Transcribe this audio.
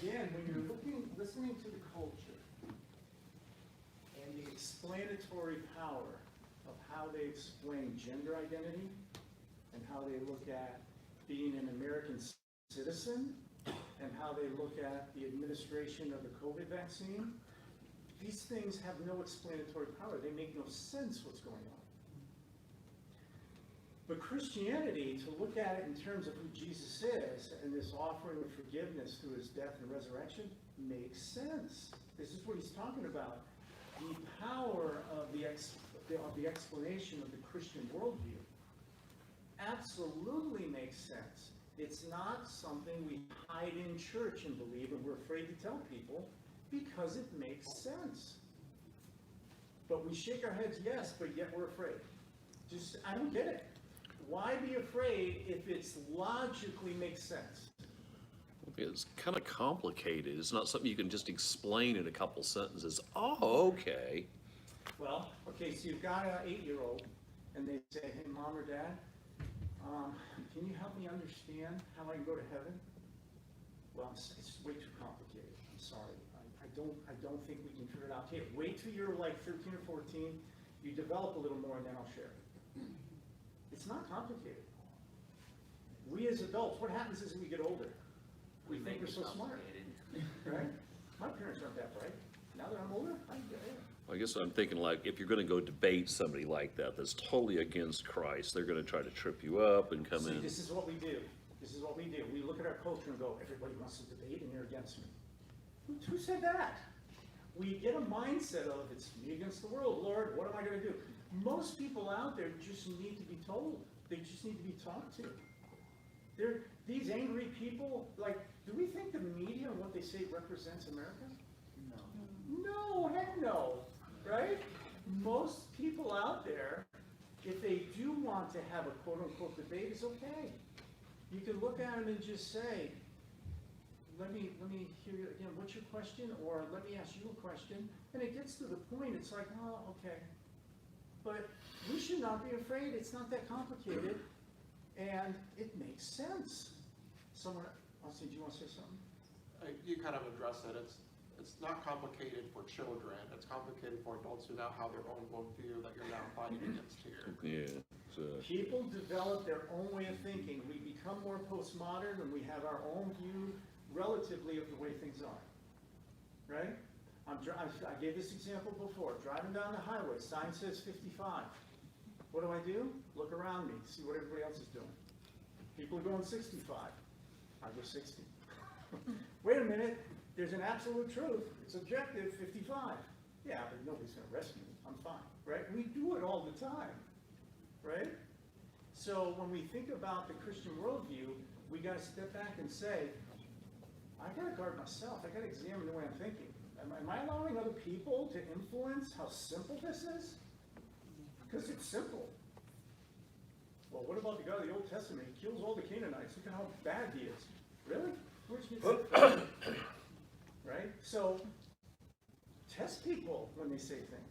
again, when you're listening to the culture and the explanatory power of how they explain gender identity and how they look at being an American citizen and how they look at the administration of the COVID vaccine, these things have no explanatory power. They make no sense what's going on. But Christianity, to look at it in terms of who Jesus is and this offering of forgiveness through his death and resurrection, makes sense. This is what he's talking about. The power of the explanation of the Christian worldview absolutely makes sense. It's not something we hide in church and believe and we're afraid to tell people because it makes sense. But we shake our heads yes, but yet we're afraid. I don't get it. Why be afraid if it's logically makes sense? It's kind of complicated. It's not something you can just explain in a couple sentences. Oh, okay. Well, okay, so you've got an 8-year-old, and they say, hey, Mom or Dad, can you help me understand how I can go to heaven? Well, it's way too complicated. I'm sorry. I don't think we can figure it out. Hey, wait till you're like 13 or 14. You develop a little more, and then I'll share it. It's not complicated. We as adults, what happens is we get older. We think we're so smart, right? My parents aren't that bright. Now that I'm older, I get it. I guess I'm thinking, like, if you're going to go debate somebody like that that's totally against Christ, they're going to try to trip you up and come in. This is what we do. This is what we do. We look at our culture and go, everybody wants to debate and they're against me. Who said that? We get a mindset of, it's me against the world, Lord, what am I going to do? Most people out there just need to be told. They just need to be talked to. These angry people, like, do we think the media and what they say represents America? No. No, heck no, right? Most people out there, if they do want to have a quote-unquote debate, it's okay. You can look at them and just say, let me hear you again, what's your question? Or let me ask you a question. And it gets to the point, it's like, oh, okay. But we should not be afraid. It's not that complicated. And it makes sense. Someone, Austin, do you want to say something? You kind of addressed it. It's not complicated for children. It's complicated for adults who now have their own worldview that you're now fighting against here. Yeah. People develop their own way of thinking. We become more postmodern and we have our own view relatively of the way things are. Right? I gave this example before. Driving down the highway, sign says 55. What do? Look around me, see what everybody else is doing. People are going 65. I go 60. Wait a minute, there's an absolute truth. It's objective, 55. Yeah, but nobody's going to arrest me. I'm fine, right? We do it all the time, right? So when we think about the Christian worldview, we got to step back and say, I got to guard myself. I got to examine the way I'm thinking. Am I allowing other people to influence how simple this is? Because it's simple. Well, what about the God of the Old Testament? He kills all the Canaanites. Look at how bad he is. Really? Where'd you get that from? Right? So, test people when they say things.